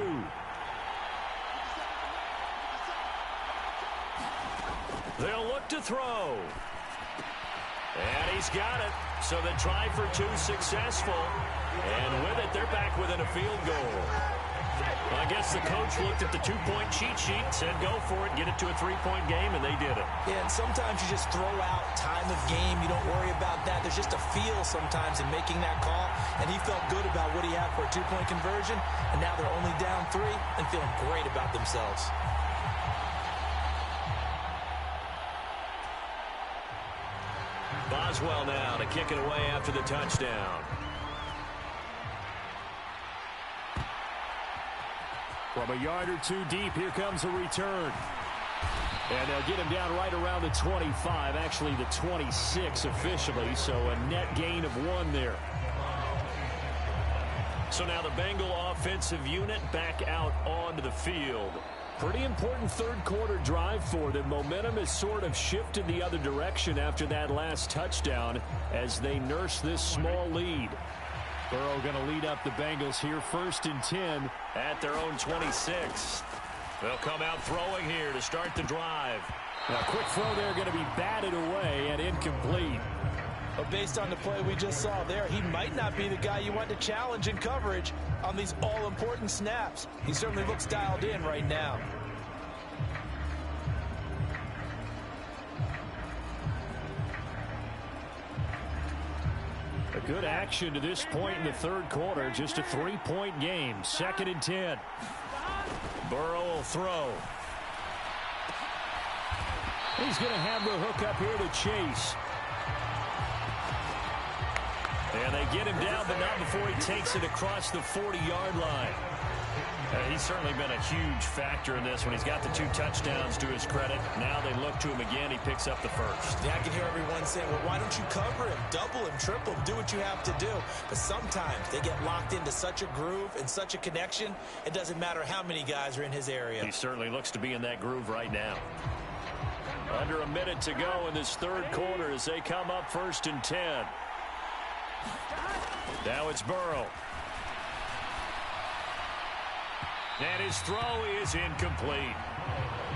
They'll look to throw. And he's got it. So they try for 2 successful. And with it, they're back within a field goal. I guess the coach looked at the 2-point cheat sheet, said go for it, get it to a 3-point game, and they did it. Yeah, and sometimes you just throw out time of game. You don't worry about that. There's just a feel sometimes in making that call, and he felt good about what he had for a 2-point conversion, and now they're only down 3 and feeling great about themselves. Boswell now to kick it away after the touchdown. From a yard or 2 deep, here comes a return. And they'll get him down right around the 25, actually the 26 officially, so a net gain of 1 there. So now the Bengal offensive unit back out onto the field. Pretty important third quarter drive for them. Momentum has sort of shifted the other direction after that last touchdown as they nurse this small lead. Burrow going to lead up the Bengals here, 1st and 10 at their own 26. They'll come out throwing here to start the drive. A quick throw there going to be batted away and incomplete. But based on the play we just saw there, he might not be the guy you want to challenge in coverage on these all-important snaps. He certainly looks dialed in right now. A good action to this point in the third quarter. Just a 3-point game. 2nd and 10. Burrow will throw. He's going to have the hook up here to Chase. And they get him down, but not before he takes it across the 40-yard line. He's certainly been a huge factor in this when he's got the 2 touchdowns to his credit. Now they look to him again. He picks up the first. Yeah, I can hear everyone saying, well, why don't you cover him, double him, triple him, do what you have to do. But sometimes they get locked into such a groove and such a connection, it doesn't matter how many guys are in his area. He certainly looks to be in that groove right now. Under a minute to go in this third quarter as they come up 1st and 10. Now it's Burrow. And his throw is incomplete.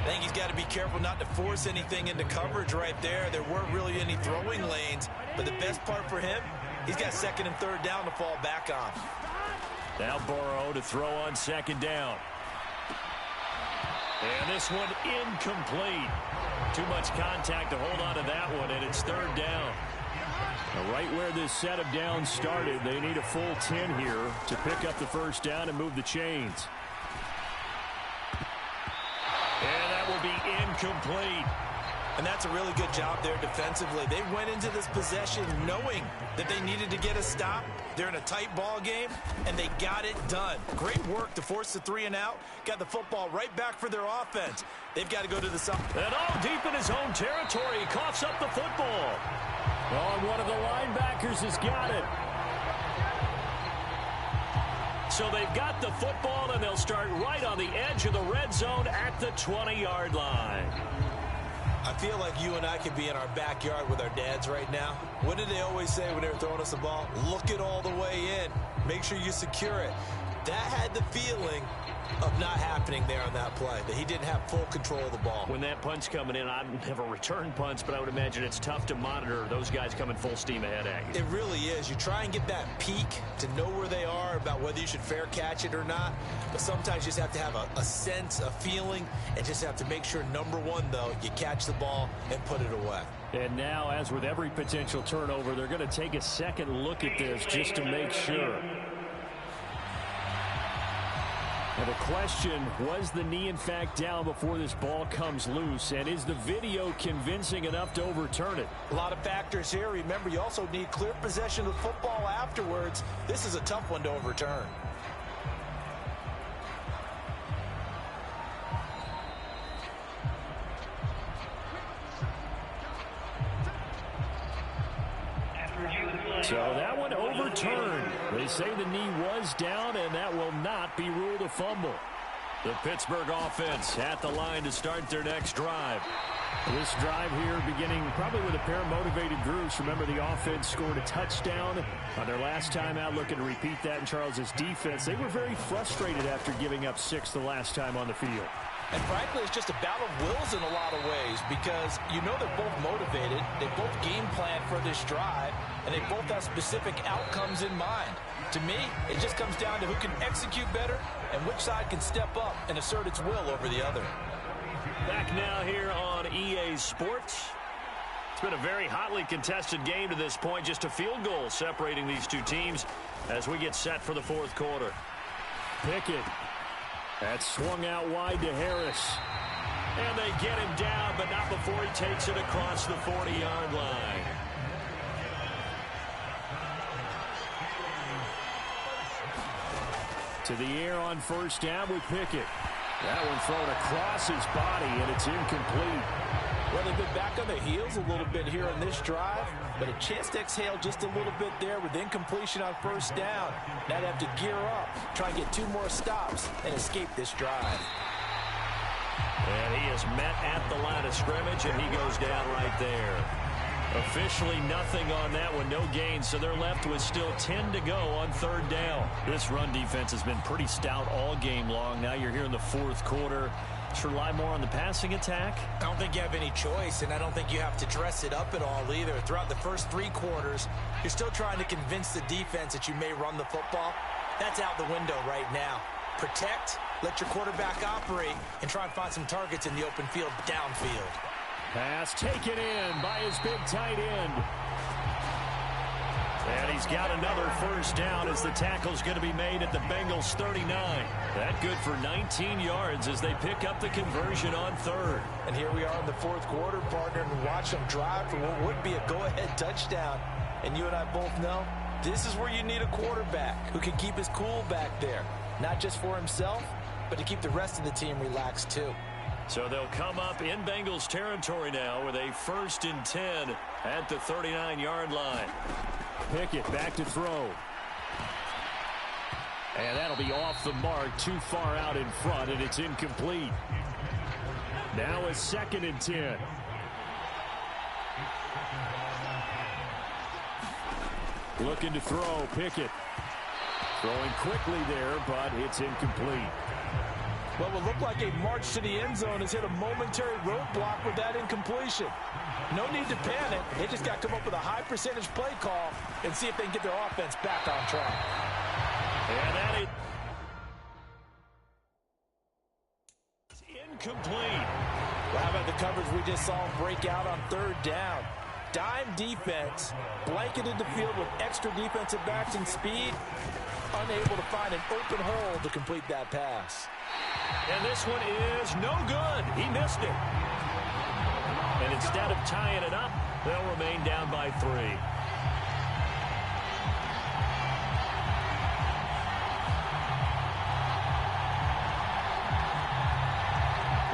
I think he's got to be careful not to force anything into coverage right there. There weren't really any throwing lanes, but the best part for him, he's got second and third down to fall back on. Now Burrow to throw on second down. And this one incomplete. Too much contact to hold on to that one, and it's third down. Now, right where this set of downs started, they need a full 10 here to pick up the first down and move the chains. And that will be incomplete. And that's a really good job there defensively. They went into this possession knowing that they needed to get a stop. They're in a tight ball game, and they got it done. Great work to force the 3 and out. Got the football right back for their offense. They've got to go to the side. And all deep in his own territory. He coughs up the football. Oh, and one of the linebackers has got it. So they've got the football, and they'll start right on the edge of the red zone at the 20-yard line. I feel like you and I could be in our backyard with our dads right now. What did they always say when they were throwing us the ball? Look it all the way in. Make sure you secure it. That had the feeling of not happening there on that play, that he didn't have full control of the ball. When that punch coming in, I don't have a return punch, but I would imagine it's tough to monitor those guys coming full steam ahead at you. It really is. You try and get that peek to know where they are, about whether you should fair catch it or not, but sometimes you just have to have a sense, a feeling, and just have to make sure, number one, though, you catch the ball and put it away. And now, as with every potential turnover, they're going to take a second look at this just to make sure. Now the question, was the knee in fact down before this ball comes loose, and is the video convincing enough to overturn it? A lot of factors here. Remember, you also need clear possession of the football afterwards. This is a tough one to overturn. So that one overturned. They say the knee was down, and that will not be ruled a fumble. The Pittsburgh offense at the line to start their next drive. This drive here beginning probably with a pair of motivated groups. Remember, the offense scored a touchdown on their last time out, looking to repeat that in Charles's defense. They were very frustrated after giving up 6 the last time on the field. And frankly, it's just a battle of wills in a lot of ways, because you know they're both motivated, they both game plan for this drive, and they both have specific outcomes in mind. To me, it just comes down to who can execute better and which side can step up and assert its will over the other. Back now here on EA Sports. It's been a very hotly contested game to this point, just a field goal separating these two teams as we get set for the fourth quarter. Pickett. That's swung out wide to Harris. And they get him down, but not before he takes it across the 40-yard line. To the air on first down with Pickett. That one thrown across his body, and it's incomplete. Well, they've been back on their heels a little bit here on this drive, but a chance to exhale just a little bit there with incompletion on first down. Now they have to gear up, try and get 2 more stops, and escape this drive. And he is met at the line of scrimmage, and he goes down right there. Officially nothing on that one, no gain, so they're left with still 10 to go on third down. This run defense has been pretty stout all game long. Now you're here in the fourth quarter. Should rely more on the passing attack? I don't think you have any choice, and I don't think you have to dress it up at all either. Throughout the first 3 quarters, you're still trying to convince the defense that you may run the football. That's out the window right now. Protect, let your quarterback operate, and try and find some targets in the open field downfield. Pass taken in by his big tight end. And he's got another first down as the tackle's going to be made at the Bengals 39. That good for 19 yards as they pick up the conversion on third. And here we are in the fourth quarter, partner, and watch them drive for what would be a go-ahead touchdown. And you and I both know this is where you need a quarterback who can keep his cool back there. Not just for himself, but to keep the rest of the team relaxed too. So they'll come up in Bengals territory now with a 1st and 10 at the 39-yard line. Pickett back to throw. And that'll be off the mark, too far out in front, and it's incomplete. Now a 2nd and 10. Looking to throw, Pickett. Throwing quickly there, but it's incomplete. What will look like a march to the end zone has hit a momentary roadblock with that incompletion. No need to panic. They just got to come up with a high percentage play call and see if they can get their offense back on track. And that is incomplete. Well, how about the coverage we just saw break out on third down? Dime defense, blanketed the field with extra defensive backs and speed, unable to find an open hole to complete that pass. And this one is no good. He missed it. And instead of tying it up, they'll remain down by 3.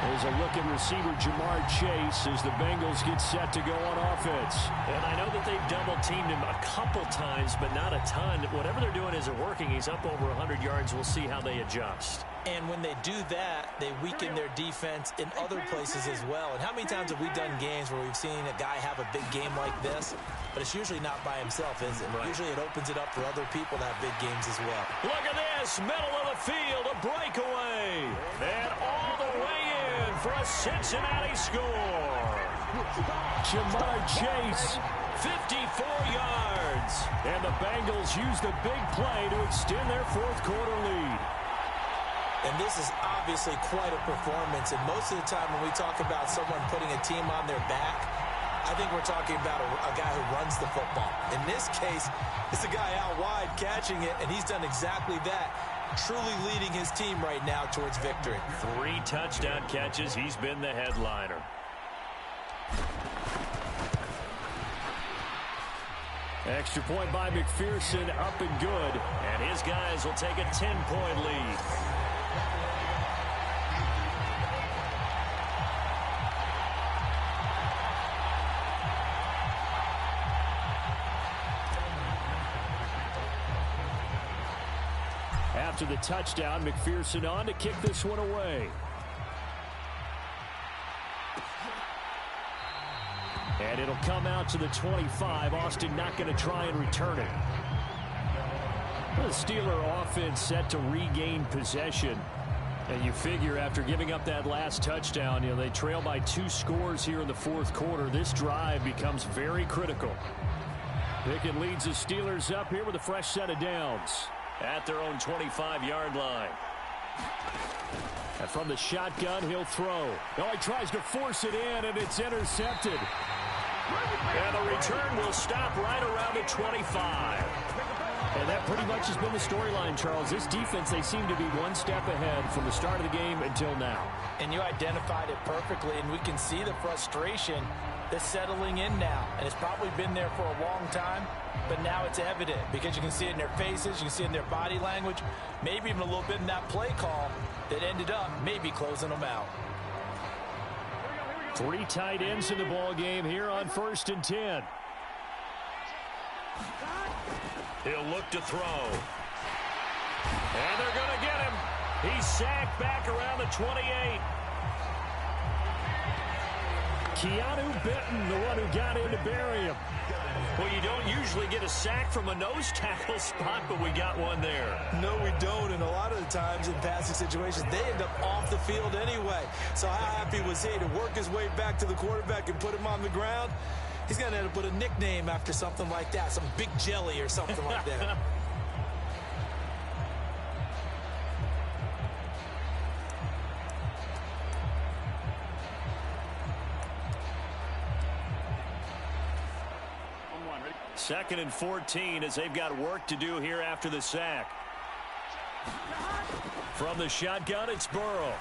There's a look at receiver Jamar Chase as the Bengals get set to go on offense. And I know that they've double-teamed him a couple times, but not a ton. Whatever they're doing isn't working. He's up over 100 yards. We'll see how they adjust. And when they do that, they weaken their defense in other places as well. And how many times have we done games where we've seen a guy have a big game like this, but it's usually not by himself, is it? Right. Usually it opens it up for other people to have big games as well. Look at this, middle of the field, a breakaway. And all the way in for a Cincinnati score. Jamar Chase, 54 yards. And the Bengals use the big play to extend their fourth quarter lead. And this is obviously quite a performance. And most of the time when we talk about someone putting a team on their back, I think we're talking about a guy who runs the football. In this case, it's a guy out wide catching it, and he's done exactly that, truly leading his team right now towards victory. 3 touchdown catches. He's been the headliner. Extra point by McPherson, up and good. And his guys will take a 10-point lead. After the touchdown, McPherson on to kick this one away. And it'll come out to the 25. Austin not going to try and return it. The Steeler offense set to regain possession. And you figure after giving up that last touchdown, they trail by 2 scores here in the fourth quarter. This drive becomes very critical. Pickett leads the Steelers up here with a fresh set of downs at their own 25-yard line. And from the shotgun, he'll throw. Oh, he tries to force it in, and it's intercepted. And the return will stop right around the 25. And that pretty much has been the storyline, Charles. This defense, they seem to be one step ahead from the start of the game until now. And you identified it perfectly, and we can see the frustration that's settling in now. And it's probably been there for a long time, but now it's evident because you can see it in their faces, you can see it in their body language, maybe even a little bit in that play call that ended up maybe closing them out. 3 tight ends in the ball game here on 1st and 10. He'll look to throw. And they're going to get him. He's sacked back around the 28. Keanu Benton, the one who got in to bury him. Well, you don't usually get a sack from a nose tackle spot, but we got one there. No, we don't, and a lot of the times in passing situations, they end up off the field anyway. So how happy was he to work his way back to the quarterback and put him on the ground? He's going to have to put a nickname after something like that, some Big Jelly or something like that. Second and 14 as they've got work to do here after the sack. From the shotgun, it's Burrow.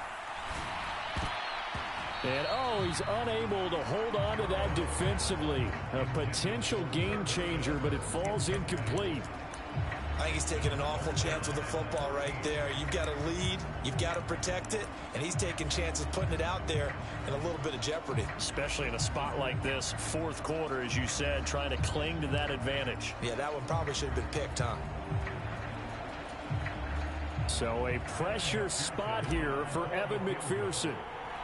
And, he's unable to hold on to that defensively. A potential game changer, but it falls incomplete. I think he's taking an awful chance with the football right there. You've got to lead, you've got to protect it, and he's taking chances putting it out there in a little bit of jeopardy. Especially in a spot like this, fourth quarter, as you said, trying to cling to that advantage. Yeah, that one probably should have been picked, huh? So a pressure spot here for Evan McPherson.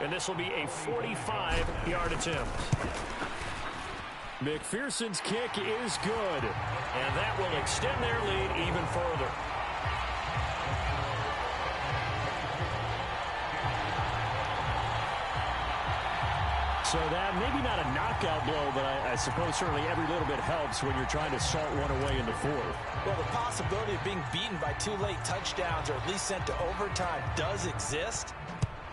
And this will be a 45-yard attempt. McPherson's kick is good. And that will extend their lead even further. So that, maybe not a knockout blow, but I suppose certainly every little bit helps when you're trying to salt one away in the fourth. Well, the possibility of being beaten by 2 late touchdowns or at least sent to overtime does exist.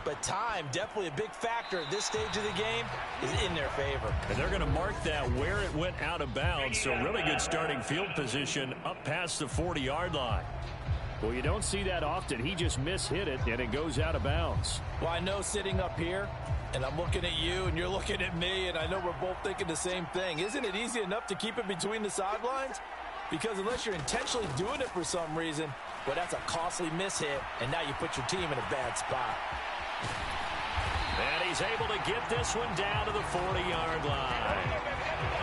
But time, definitely a big factor at this stage of the game, is in their favor. And they're going to mark that where it went out of bounds. So really good starting field position up past the 40-yard line. Well, you don't see that often. He just mishit it, and it goes out of bounds. Well, I know sitting up here, and I'm looking at you, and you're looking at me, and I know we're both thinking the same thing. Isn't it easy enough to keep it between the sidelines? Because unless you're intentionally doing it for some reason, well, that's a costly mishit, and now you put your team in a bad spot. And he's able to get this one down to the 40-yard line.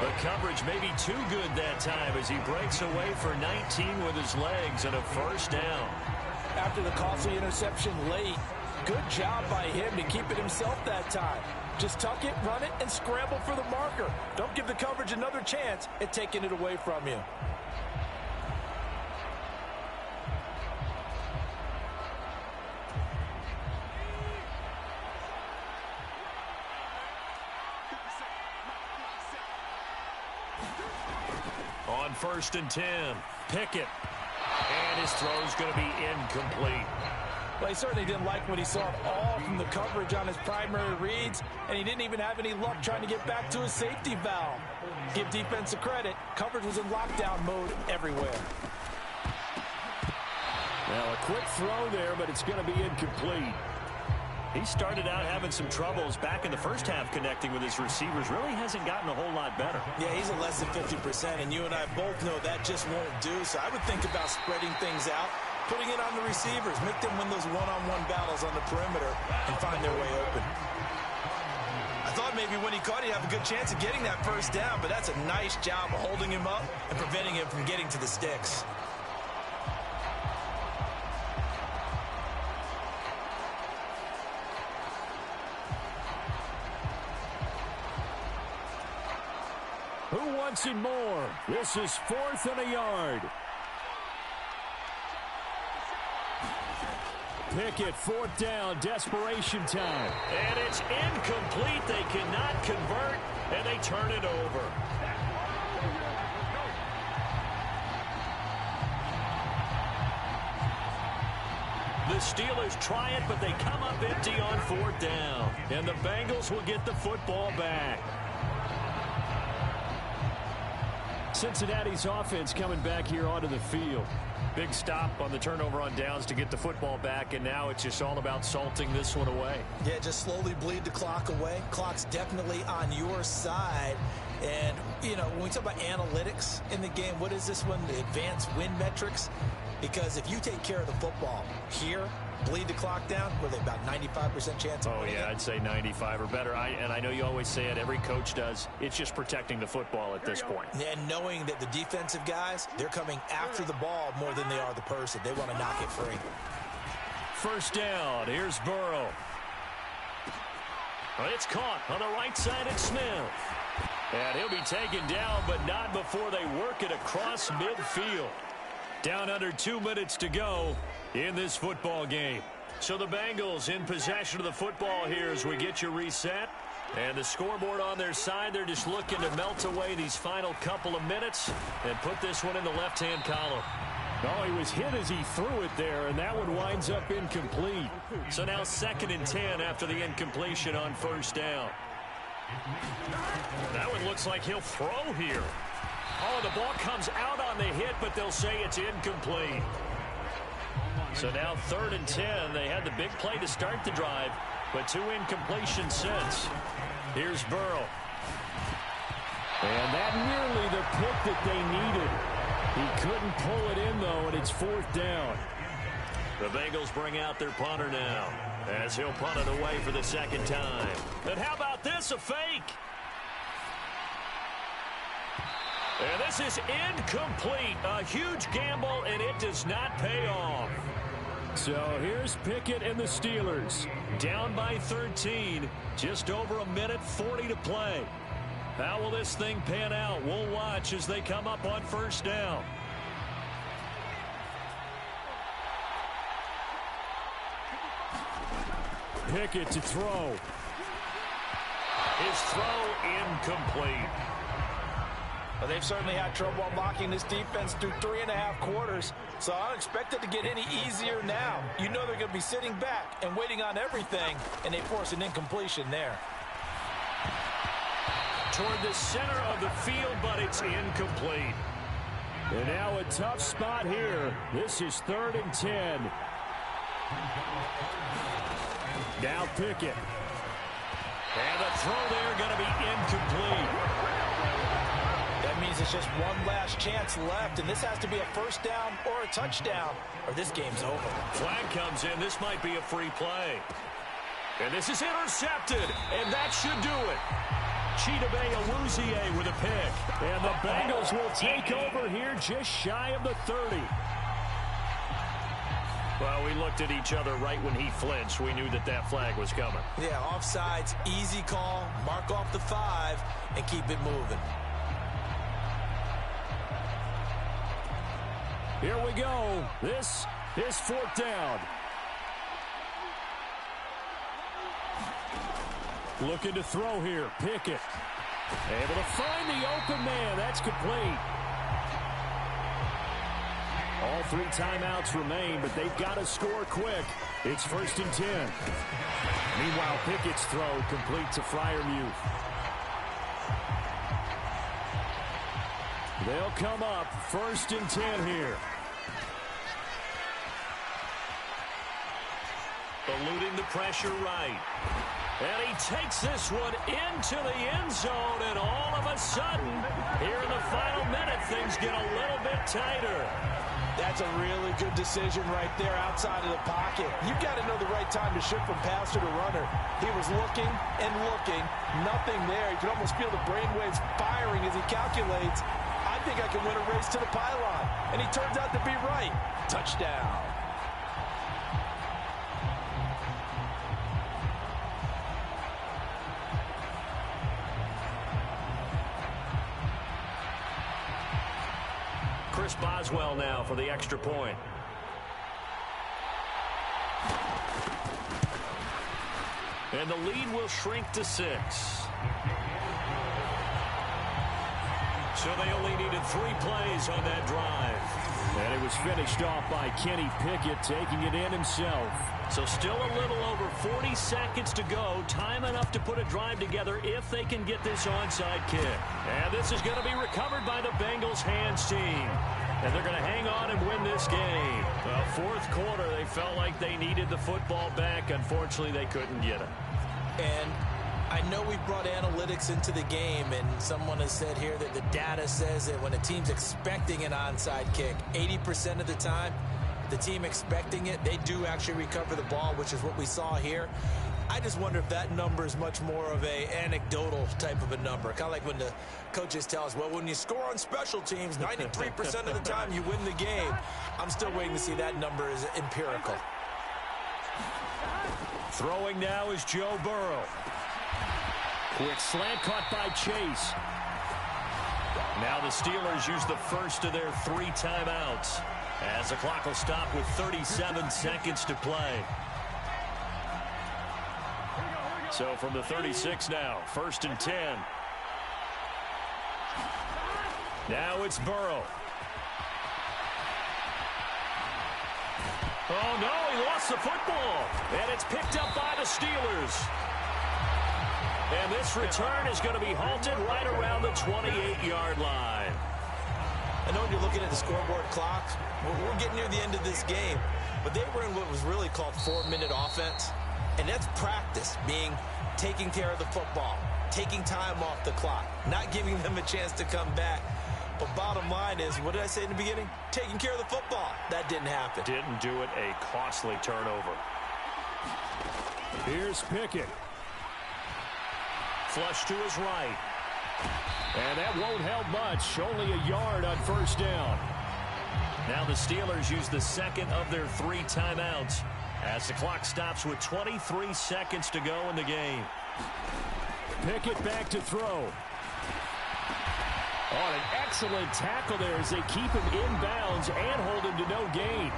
The coverage may be too good that time as he breaks away for 19 with his legs and a first down. After the costly interception late, good job by him to keep it himself that time. Just tuck it, run it, and scramble for the marker. Don't give the coverage another chance at taking it away from you. On 1st and 10, Pickett. And his throw's going to be incomplete. Well, he certainly didn't like what he saw at all from the coverage on his primary reads, and he didn't even have any luck trying to get back to his safety valve. Give defense a credit. Coverage was in lockdown mode everywhere. Well, a quick throw there, but it's going to be incomplete. He started out having some troubles back in the first half connecting with his receivers. Really hasn't gotten a whole lot better. Yeah, he's at less than 50%, and you and I both know that just won't do. So I would think about spreading things out, putting it on the receivers, make them win those one-on-one battles on the perimeter and find their way open. I thought maybe when he caught, he'd have a good chance of getting that first down, but that's a nice job of holding him up and preventing him from getting to the sticks. Who wants it more? This is 4th and a yard. Pickett, 4th down, desperation time. And it's incomplete. They cannot convert, and they turn it over. The Steelers try it, but they come up empty on 4th down. And the Bengals will get the football back. Cincinnati's offense coming back here onto the field. Big stop on the turnover on downs to get the football back, and now it's just all about salting this one away. Yeah, just slowly bleed the clock away. Clock's definitely on your side. And, you know, when we talk about analytics in the game, what is this one? The advanced win metrics? Because if you take care of the football here, bleed the clock down, were they about 95% chance of winning? Oh, yeah, I'd say 95 or better. And I know you always say it, every coach does. It's just protecting the football at this point. And knowing that the defensive guys, they're coming after the ball more than they are the person. They want to knock it free. First down, here's Burrow. Well, it's caught on the right side at Smith. And he'll be taken down, but not before they work it across midfield. Down under 2 minutes to go in this football game. So the Bengals in possession of the football here as we get you reset. And the scoreboard on their side, they're just looking to melt away these final couple of minutes and put this one in the left-hand column. Oh, he was hit as he threw it there, and that one winds up incomplete. So now 2nd and 10 after the incompletion on 1st down. That one looks like he'll throw here. Oh, the ball comes out on the hit, but they'll say it's incomplete. So now 3rd and 10. They had the big play to start the drive, but 2 incompletions since. Here's Burrow. And that nearly the pick that they needed. He couldn't pull it in, though, and it's 4th down. The Bengals bring out their punter now as he'll punt it away for the 2nd time. And how about this, a fake? And this is incomplete. A huge gamble, and it does not pay off. So here's Pickett and the Steelers. Down by 13. Just over 1:40 to play. How will this thing pan out? We'll watch as they come up on 1st down. Pickett to throw. His throw incomplete. Well, they've certainly had trouble unlocking this defense through 3.5 quarters, so I don't expect it to get any easier now. You know they're going to be sitting back and waiting on everything, and they force an incompletion there. Toward the center of the field, but it's incomplete. And now a tough spot here. This is 3rd and 10. Now Pickett. And the throw there going to be incomplete. That means it's just one last chance left, and this has to be a first down or a touchdown, or this game's over. Flag comes in. This might be a free play. And this is intercepted, and that should do it. Chidobe Awuzie with a pick. And the Bengals will take over here just shy of the 30. Well, we looked at each other right when he flinched. We knew that that flag was coming. Yeah, offsides, easy call, mark off the 5, and keep it moving. Here we go. This is 4th down. Looking to throw here. Pickett. Able to find the open man. That's complete. All 3 timeouts remain, but they've got to score quick. It's 1st and 10. Meanwhile, Pickett's throw complete to Freiermuth. They'll come up 1st and 10 here. Eluding the pressure right. And he takes this one into the end zone, and all of a sudden, here in the final minute, things get a little bit tighter. That's a really good decision right there outside of the pocket. You've got to know the right time to shift from passer to runner. He was looking and looking, nothing there. You can almost feel the brainwaves firing as he calculates, I think I can win a race to the pylon. And he turns out to be right. Touchdown. Chris Boswell now for the extra point. And the lead will shrink to 6. So they only needed 3 plays on that drive. And it was finished off by Kenny Pickett, taking it in himself. So still a little over 40 seconds to go. Time enough to put a drive together if they can get this onside kick. And this is going to be recovered by the Bengals hands team. And they're going to hang on and win this game. Well, 4th quarter, they felt like they needed the football back. Unfortunately, they couldn't get it. And I know we brought analytics into the game, and someone has said here that the data says that when a team's expecting an onside kick, 80% of the time, the team expecting it, they do actually recover the ball, which is what we saw here. I just wonder if that number is much more of a anecdotal type of a number. Kind of like when the coaches tell us, well, when you score on special teams, 93% of the time you win the game. I'm still waiting to see that number is empirical. Throwing now is Joe Burrow. Quick slant caught by Chase. Now the Steelers use the first of their 3 timeouts, as the clock will stop with 37 seconds to play. So from the 36 now, 1st and 10. Now it's Burrow. Oh, no, he lost the football. And it's picked up by the Steelers. And this return is going to be halted right around the 28-yard line. I know when you're looking at the scoreboard clock, we're getting near the end of this game, but they were in what was really called 4-minute offense. And that's practice, being taking care of the football, taking time off the clock, not giving them a chance to come back. But bottom line is, what did I say in the beginning? Taking care of the football. That didn't happen. Didn't do it. A costly turnover. Here's Pickett. Flush to his right. And that won't help much. Only a yard on 1st down. Now the Steelers use the second of their 3 timeouts, as the clock stops with 23 seconds to go in the game. Pickett back to throw. Oh, an excellent tackle there as they keep him inbounds and hold him to no gain.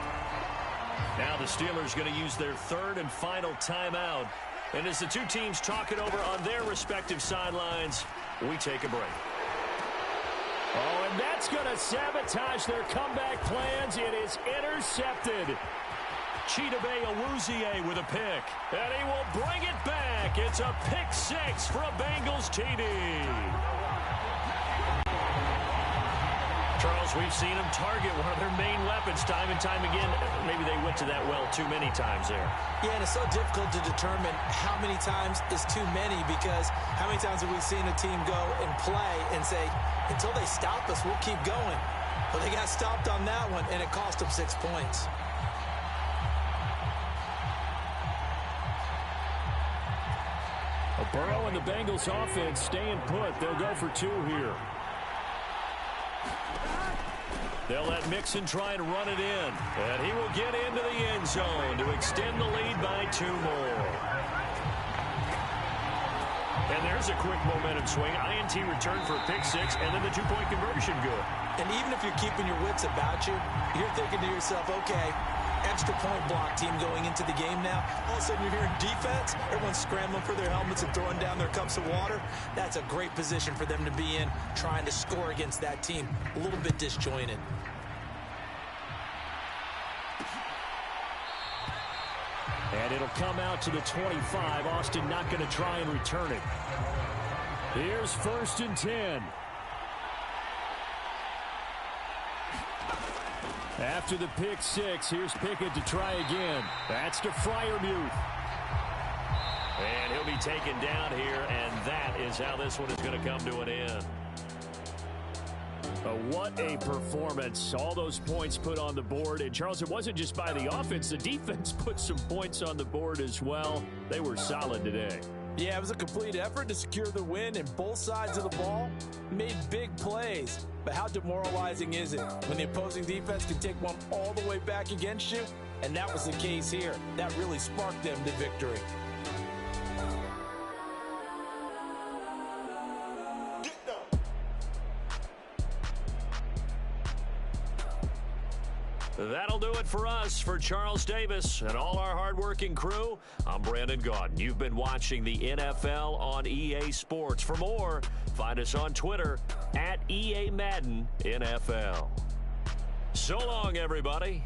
Now the Steelers going to use their 3rd and final timeout And as the two teams talk it over on their respective sidelines, we take a break. Oh, and that's going to sabotage their comeback plans. It is intercepted. Chidobe Awuzie with a pick. And he will bring it back. It's a pick six for a Bengals TD. Charles, we've seen them target one of their main weapons time and time again. Maybe they went to that well too many times there. Yeah, and it's so difficult to determine how many times is too many, because how many times have we seen a team go and play and say, until they stop us, we'll keep going. But they got stopped on that one, and it cost them 6 points. Burrow and the Bengals offense staying put. They'll go for two here. They'll let Mixon try and run it in. And he will get into the end zone to extend the lead by 2 more. And there's a quick momentum swing. INT return for a pick six, and then the 2-point conversion good. And even if you're keeping your wits about you, you're thinking to yourself, okay, extra point block team going into the game now. All of a sudden you're hearing defense. Everyone's scrambling for their helmets and throwing down their cups of water. That's a great position for them to be in, trying to score against that team. A little bit disjointed. And it'll come out to the 25. Austin not going to try and return it. Here's 1st and 10. After the pick six, here's Pickett to try again. That's to Freiermuth. And he'll be taken down here, and that is how this one is going to come to an end. What a performance. All those points put on the board. And, Charles, it wasn't just by the offense. The defense put some points on the board as well. They were solid today. Yeah, it was a complete effort to secure the win, and both sides of the ball made big plays. But how demoralizing is it when the opposing defense can take one all the way back against you? And that was the case here. That really sparked them to victory. That'll do it for us. For Charles Davis and all our hardworking crew, I'm Brandon Gaudin. You've been watching the NFL on EA Sports. For more, find us on Twitter @EA Madden NFL. So long, everybody.